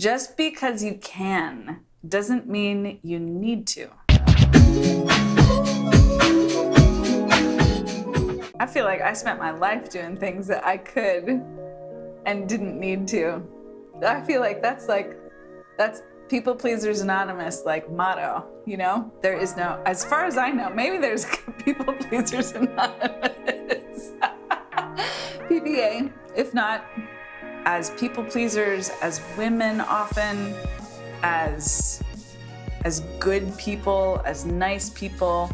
Just because you can doesn't mean you need to. I feel like I spent my life doing things that I could and didn't need to. I feel like that's People Pleasers Anonymous motto, you know? There is no, as far as I know, maybe there's People Pleasers Anonymous. PPA, if not, as people pleasers, as women often, as good people, as nice people,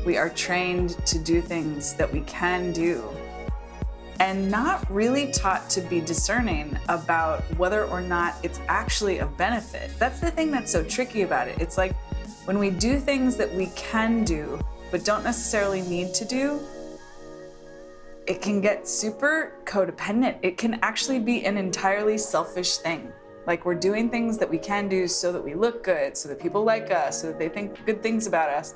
we are trained to do things that we can do and not really taught to be discerning about whether or not it's actually of benefit. That's the thing that's so tricky about it. It's like when we do things that we can do but don't necessarily need to do, it can get super codependent. It can actually be an entirely selfish thing. Like we're doing things that we can do so that we look good, so that people like us, so that they think good things about us.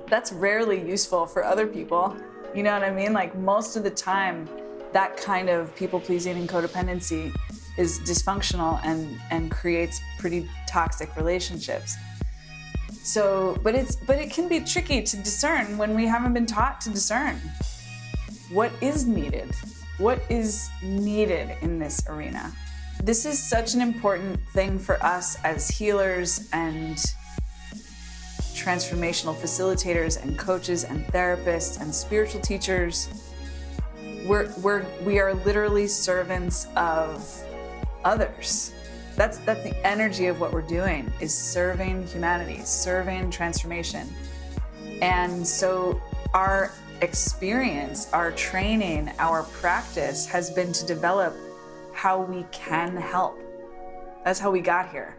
That's rarely useful for other people. You know what I mean? Like most of the time, that kind of people-pleasing and codependency is dysfunctional and creates pretty toxic relationships. So, but it can be tricky to discern when we haven't been taught to discern. What is needed? What is needed in this arena? This is such an important thing for us as healers and transformational facilitators and coaches and therapists and spiritual teachers. We are literally servants of others. That's the energy of what we're doing, is serving humanity, serving transformation. And so our experience, our training, our practice has been to develop how we can help. That's how we got here.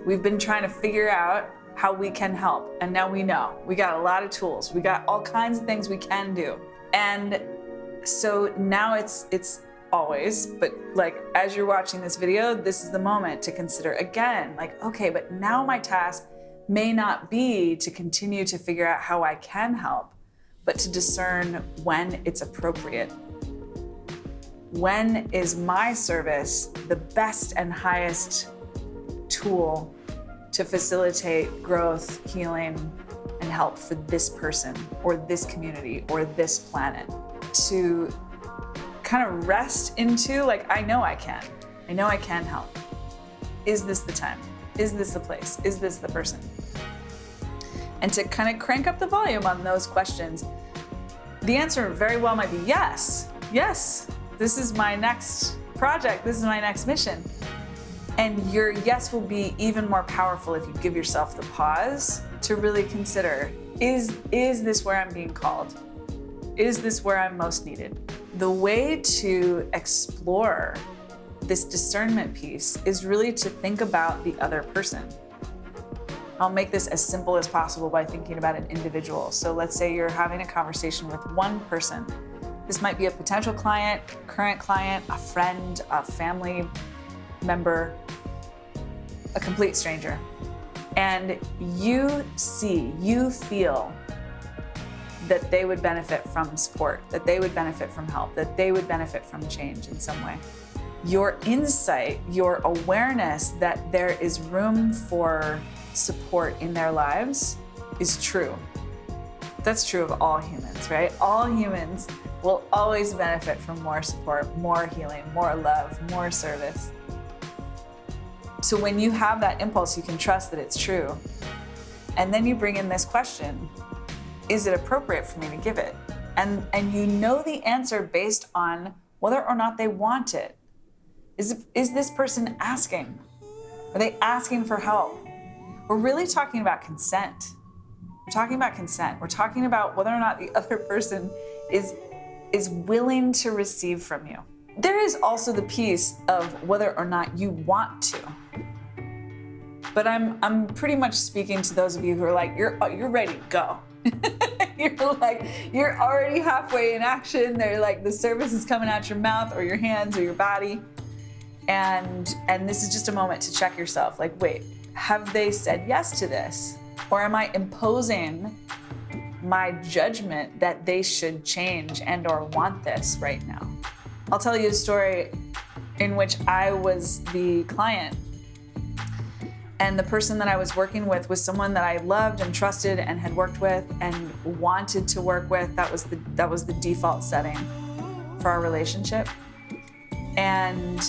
We've been trying to figure out how we can help, and now we know. We got a lot of tools. We got all kinds of things we can do. And so now it's always, but like as you're watching this video, this is the moment to consider again, like, okay, but now my task may not be to continue to figure out how I can help, but to discern when it's appropriate. When is my service the best and highest tool to facilitate growth, healing, and help for this person or this community or this planet? To kind of rest into, like, I know I can help. Is this the time? Is this the place? Is this the person? And to kind of crank up the volume on those questions. The answer very well might be yes. Yes, this is my next project. This is my next mission. And your yes will be even more powerful if you give yourself the pause to really consider, is this where I'm being called? Is this where I'm most needed? The way to explore this discernment piece is really to think about the other person. I'll make this as simple as possible by thinking about an individual. So let's say you're having a conversation with one person. This might be a potential client, current client, a friend, a family member, a complete stranger. And you feel that they would benefit from support, that they would benefit from help, that they would benefit from change in some way. Your insight, your awareness that there is room for support in their lives is true. That's true of all humans, right? All humans will always benefit from more support, more healing, more love, more service. So when you have that impulse, you can trust that it's true. And then you bring in this question, is it appropriate for me to give it? And you know the answer based on whether or not they want it. Is this person asking? Are they asking for help? We're really talking about consent. We're talking about consent. We're talking about whether or not the other person is willing to receive from you. There is also the piece of whether or not you want to. But I'm pretty much speaking to those of you who are like, you're ready to go. You're already halfway in action. They're like, the service is coming out your mouth or your hands or your body. And this is just a moment to check yourself. Like, wait, have they said yes to this? Or am I imposing my judgment that they should change and or want this right now? I'll tell you a story in which I was the client. And the person that I was working with was someone that I loved and trusted and had worked with and wanted to work with. That was the default setting for our relationship. And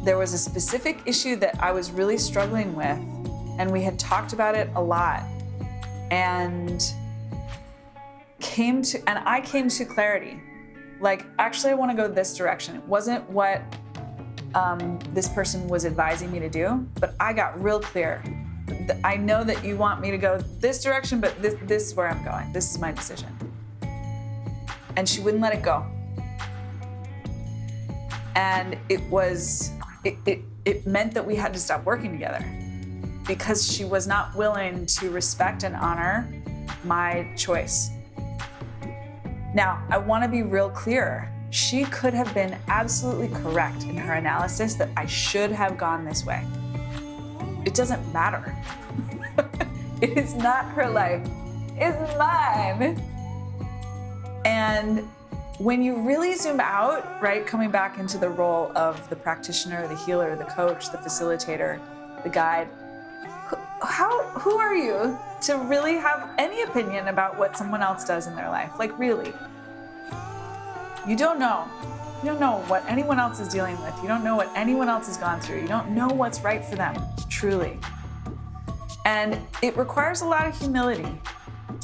there was a specific issue that I was really struggling with, and we had talked about it a lot. And I came to clarity. Like, actually, I want to go this direction. It wasn't what this person was advising me to do, but I got real clear. I know that you want me to go this direction, but this is where I'm going. This is my decision. And she wouldn't let it go. And it meant that we had to stop working together because she was not willing to respect and honor my choice. Now, I want to be real clear. She could have been absolutely correct in her analysis that I should have gone this way. It doesn't matter. It is not her life. It's mine. And when you really zoom out, right, coming back into the role of the practitioner, the healer, the coach, the facilitator, the guide, who are you to really have any opinion about what someone else does in their life? Like, really? You don't know. You don't know what anyone else is dealing with. You don't know what anyone else has gone through. You don't know what's right for them, truly. And it requires a lot of humility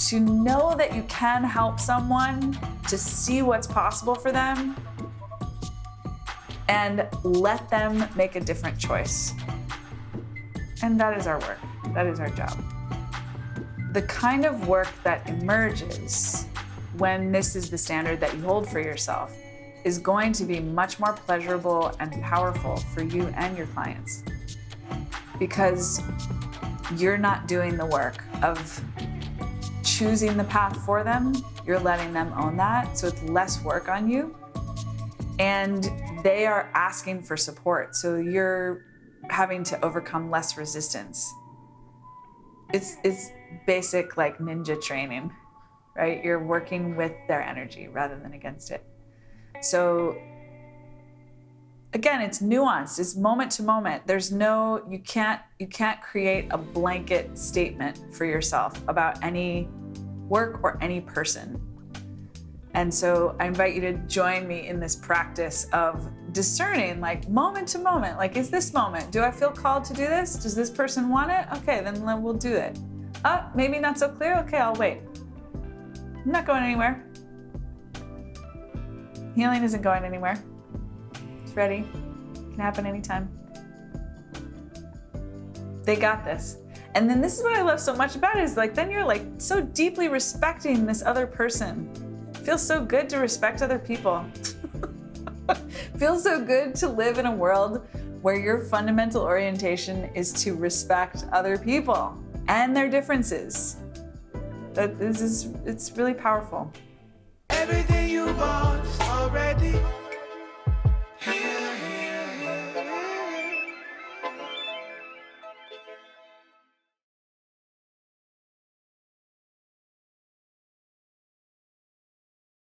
to know that you can help someone to see what's possible for them and let them make a different choice. And that is our work. That is our job. The kind of work that emerges when this is the standard that you hold for yourself is going to be much more pleasurable and powerful for you and your clients, because you're not doing the work of choosing the path for them. You're letting them own that, so it's less work on you. And they are asking for support, so you're having to overcome less resistance. It's basic, like, ninja training, right? You're working with their energy rather than against it. So again, it's nuanced. It's moment to moment. You can't create a blanket statement for yourself about any work or any person. And so I invite you to join me in this practice of discerning, like, moment to moment. Like, is this moment, do I feel called to do this? Does this person want it? Okay, then we'll do it. Maybe not so clear? Okay, I'll wait. I'm not going anywhere. Healing isn't going anywhere. It's ready. It can happen anytime. They got this. And then this is what I love so much about it, is like, then you're like so deeply respecting this other person. It feels so good to respect other people. It feels so good to live in a world where your fundamental orientation is to respect other people and their differences. It's really powerful. Everything you want is already